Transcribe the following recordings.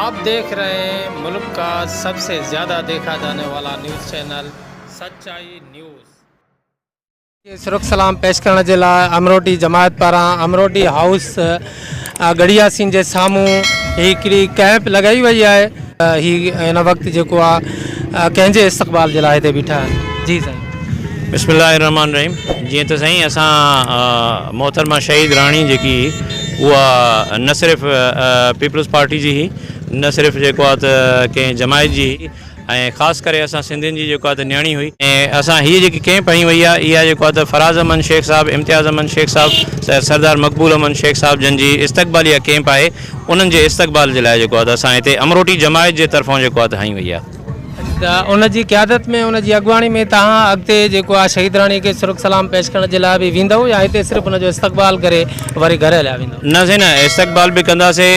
आप देख रहे हैं मुल्क का सबसे ज़्यादा देखा जाने वाला न्यूज़ चैनल सच्चाई न्यूज़। सुरख सलाम पेश करण जे लाइ अमरोटी जमायत पारां अमरोटी हाउस गड़िया सीन जे साम्हूं हिकिड़ी कैंप लगाई वई आहे। हिन वक़्तु जेको आहे कंहिंजे इस्तक़बाल जे लाइ हिते बीठा आहिनि। जी साईं। बिस्मिल्लाहिर्रहमानिर्रहीम। जीअं त साईं असां मोहतरमा शहीद राणी जेकी उहा न सिर्फ़ु पीपल्स पार्टी जी ही, न सिर्फ़ु जेको आहे त कंहिं जमायत जी ऐं ख़ासि करे असां सिंधियुनि जी जेको आहे त न्याणी हुई। ऐं असां हीअ जेकी कैंप हई वई आहे इहा जेको आहे त फराज़ अमन शेख साहब, इम्तियाज़ अमन शेख साहब, सरदार मक़बूल अमन शेख साहब जन जी इस्तक़बालिया कैंप आहे। उन्हनि जे इस्तक़बाल जे लाइ जेको आहे त असां हिते अमरोटी जमायत जे तरफ़ां जेको आहे त हई वई आहे। उन जी क़यादत में, उन जी अॻुवाणी में तव्हां अॻिते जेको आहे शहीद राणी खे सुरख सलाम पेश करण जे लाइ बि वेंदव या हिते सिर्फ़ु उनजो इस्तक़बाल करे वरी घर हलिया वेंदव? न से न, इस्तक़बाल बि कंदासीं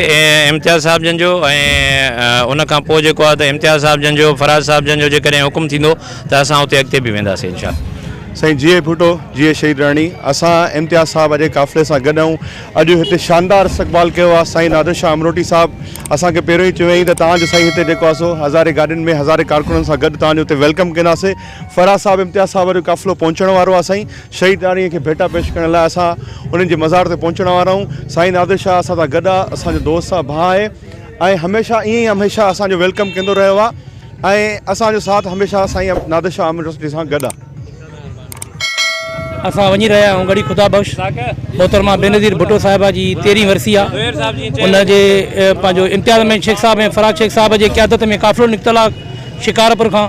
इम्तियाज़ साहब जन जो, ऐं उन खां पोइ जेको आहे त इम्तियाज़ साहब जन जो, फराज़ साहब जन जो जेकॾहिं हुकुम थींदो त असां उते अॻिते बि वेंदासीं इंशाअल्लाह। साईं जीए भुटो, जीए शहीद राणी। असां इम्तियाज़ साहब अॼु काफ़िले सां गॾु आहियूं। अॼु हिते शानदार इस्तक़बाल कयो आहे साईं नादिर शाह अमरोटी साहब। असांखे पहिरियों ई चयो त तव्हांजो साईं हिते जेको आहे सो हज़ारे गाॾियुनि में हज़ारे कारकुननि सां गॾु तव्हांजो हिते वेलकम कंदासीं। फराज़ साहब, इम्तियाज़ साहब जो काफ़िलो पहुचण वारो आहे साईं। शहीद राणीअ खे भेटा पेश करण लाइ असां उन्हनि जे मज़ार ते पहुचण वारा आहियूं। साईं नादिर शाह असां सां गॾु आहे, असांजो दोस्त आहे, भाउ आहे, ऐं हमेशह ईअं ई हमेशह असांजो वेलकम कंदो रहियो आहे ऐं असांजो साथ हमेशह साईं नादिर शाह अमरोटी सां गॾु आहे। असां वञी रहिया आहियूं गड़ी खुदा बख़्श मोहतरमा बेनज़ीर भुट्टो साहिबा जी 13वीं वरसी आहे। उनजे पंहिंजो इम्तियाज़ अहमद शेख साहब ऐं फराज़ शेख साहब जे क़यादत में काफ़िलो निकितल आहे शिकारपुर खां।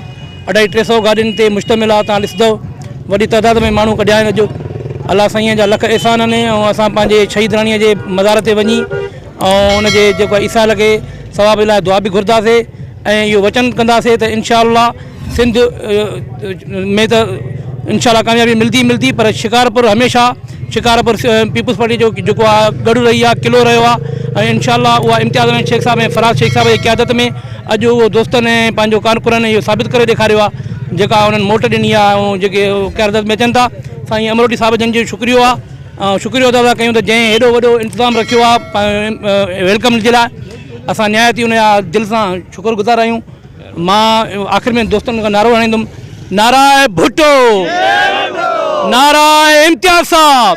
250-300 गाॾियुनि ते मुश्तमिल आहे। तव्हां ॾिसंदव वॾी तइदाद में माण्हू कढिया आहिनि। अॼु अलाह साईं जा लख एहसान आहिनि। ऐं असां पंहिंजे शहीद राणीअ जे मज़ार ते वञी ऐं उनजे जेको ईसाल खे सवाब लाइ दुआ बि घुरंदासीं ऐं इहो वचन कंदासीं त इंशाअल्लाह सिंध में त इंशाअल्लाह कामयाबी मिलंदी। पर शिकारपुर हमेशह शिकारपुर पीपल्स पार्टी जो जेको आहे गढ़ रही आहे, किलो रहियो आहे। ऐं इंशाअल्लाह उहा इम्तियाज़ अहमद शेख साहब ऐं फराज़ शेख साहब जी क़यादत में अॼु उहो दोस्तनि ऐं पंहिंजो कारकुननि इहो साबित करे ॾेखारियो आहे जेका उन्हनि मोट ॾिनी आहे ऐं जेके क़यादत में अचनि था। साईं अमरोटी साहब जन जो शुक्रियो आहे, शुक्रियो अदा कयूं त जंहिं हेॾो वॾो इंतज़ाम रखियो आहे वेलकम जे लाइ। असां निहायती उन जा दिलि सां शुक्रगुज़ार आहियूं। मां आख़िर में दोस्तनि खां नारो हणाईंदुमि, नाराए भुट्टो, नाराए इम्तियाज़ साहब,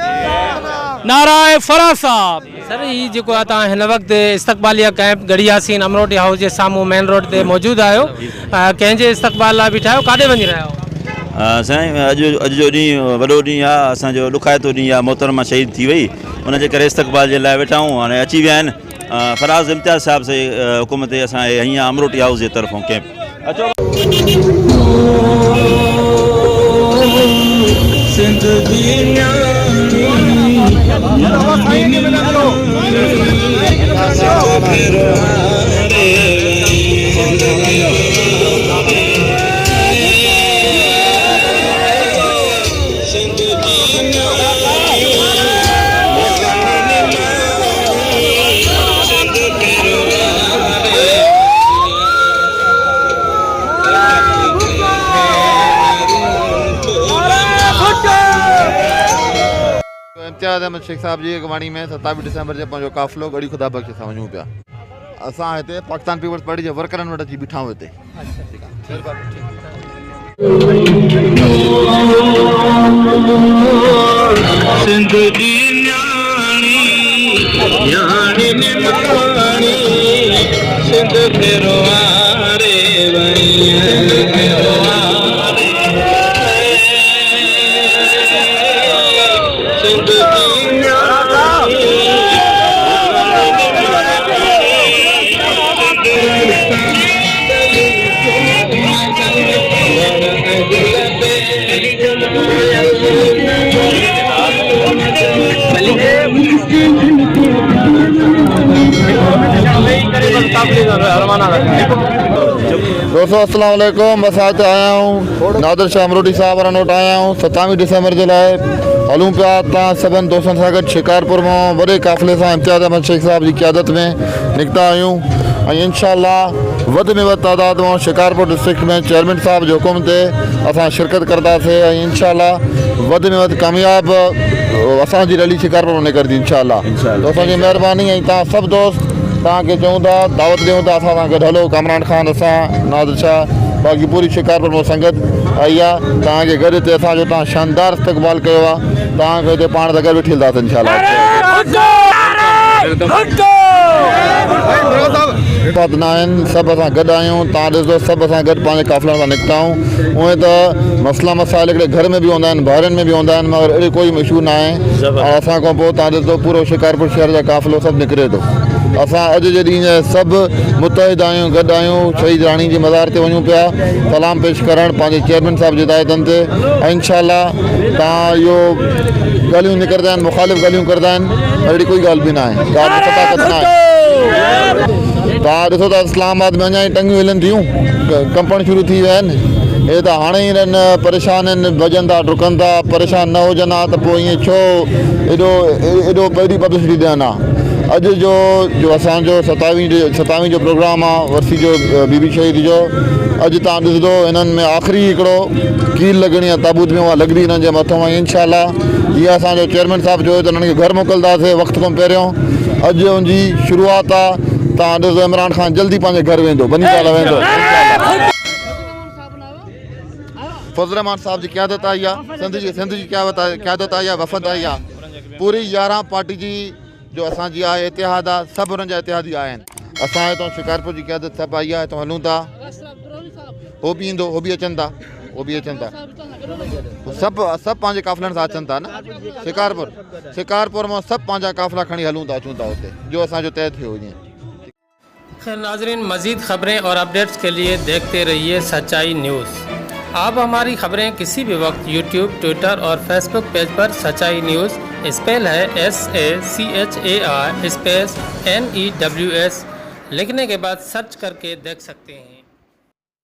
नाराए फराज़ साहब। सर ही जेको आहे तव्हां हिन वक़्तु इस्तक़बालिया कैंप गड़िया सीन अमरोटी हाउस जे साम्हूं मेन रोड ते मौजूदु आहियो। कंहिंजे इस्तक़बाल लाइ बीठा आहियो? काॾे वञी रहिया आहियो? साईं अॼु जो ॾींहुं वॾो ॾींहुं आहे, असांजो ॾुखाइतो ॾींहुं आहे। मोहतरमा शहीद थी वई, उनजे करे इस्तक़बाल जे लाइ वेठा आहियूं। हाणे अची विया आहिनि फराज़ इम्तियाज़ साहब से हुकुम ते असां हीअं अमरोटी हाउस जे तरफ़ों कैंप अचो। इम्तियाज़ अहमद शेख साहब जी अॻवानी में 27 डिसंबर जो पंहिंजो काफ़िलो गड़ी खुदा बख़्श सां वञूं पिया। असां हिते पाकिस्तान पीपल्स पार्टी जे वर्करनि वटि अची बीठा आहियूं हिते। दोस्तों अस्सलाम वालेकुम। असां हिते आया आहियूं नादिर शाह अमरोटी साहब वारनि वटि आया आहियूं 27 डिसंबर जे लाइ। हलूं पिया तव्हां सभिनि दोस्तनि सां गॾु शिकारपुर मां वॾे काफ़िले सां इम्तियाज़ अहमद शेख साहब जी क़यादत में निकिता आहियूं ऐं इंशाअल्लाह वधि में वधि तादाद में शिकारपुर डिस्ट्रिक्ट में चेयरमैन साहब जे हुकुम ते असां शिरकत कंदासीं ऐं इंशाअल्लाह वधि में वधि कामयाब असांजी रैली शिकारपुर में निकिरंदी इंशाअल्लाह। दोस्तनि जी महिरबानी ऐं तव्हां सभु दोस्त तव्हांखे चऊं था दावत ॾियूं था असां सां गॾु हलो कामरान खान असां नादिर शाह बाक़ी पूरी शिकारपुर में संगत आई आहे तव्हांखे गॾु हिते असांजो तव्हां शानदार इस्तक़बाल कयो आहे तव्हांखे हिते पाण सां गॾु वेठी हलंदासीं इंशाल्लाह न आहिनि सभु असां गॾु आहियूं तव्हां ॾिसो सभु असां गॾु पंहिंजे काफ़िलनि सां निकिता आहियूं उहे त मसइला मसाइल हिकिड़े घर में बि हूंदा आहिनि ॿाहिरनि में बि हूंदा आहिनि मगर अहिड़ी कोई इशू न आहे ऐं असां खां पोइ तव्हां ॾिसो पूरो शिकारपुर शहर जा काफ़िलो सभु निकिरे थो असां अॼु जे ॾींहुं जा सभु मुतहिद आहियूं गॾु आहियूं शहीद राणी जी मज़ार ते वञूं पिया सलाम पेश करणु पंहिंजे चेयरमैन साहिब जी हिदायतनि ते ऐं इंशाल्लाह तव्हां इहो ॻाल्हियूं निकिरंदा आहिनि मुख़ालिफ़ ॻाल्हियूं कंदा आहिनि अहिड़ी कोई ॻाल्हि बि न आहे तव्हां ॾिसो था इस्लामाबाद में अञा ई टंगियूं हिलनि थियूं कंपण शुरू थी विया आहिनि हे त हाणे ई हिननि परेशान आहिनि भॼनि था डुकनि था परेशान न हुजनि हा त पोइ ईअं छो एॾो पहिरीं पब्लिसिटी ॾियनि हा अॼु जो असांजो 27 जो प्रोग्राम आहे वरसी जो बीबी शहीद जो अॼु तव्हां ॾिसंदो हिननि में आख़िरी हिकिड़ो कील लॻणी आहे ताबूत में उहा लॻंदी हिननि जे मथां ऐं इंशाल्लाह जीअं असांजो चेयरमैन साहिबु चयो त हुननि खे घर मोकिलंदासीं वक़्त खां पहिरियों अॼु हुनजी शुरूआत आहे तव्हां ॾिसो इमरान ख़ान जल्दी पंहिंजे घर वेंदो बनी साल वेंदो फज़ल रहमान साहब जी क़यादत आई आहे सिंध जी क़यादत आई आहे वफ़द आई आहे पूरी 11 पार्टी जी जो असांजी आहे इतिहाद आहे सभु हुननि जा इतिहादी आया आहिनि असां हितां शिकारपुर जी क़यादत सभु आई आहे हितां हलूं था हो बि ईंदो हो बि अचनि था सभु पंहिंजे काफ़िलनि सां अचनि था न शिकारपुर मां सभु पंहिंजा काफ़िला खणी हलूं था अचूं था हुते जो असांजो तय थियो ईअं खैर नाजरीन मज़ीद खबरें और अपडेट्स के लिए देखते रहिए सच्चाई न्यूज़ आप हमारी खबरें किसी भी वक्त यूट्यूब ट्विटर और फेसबुक पेज पर सच्चाई न्यूज़ स्पेल है SACHAI स्पेस NEWS लिखने के बाद सर्च करके देख सकते हैं।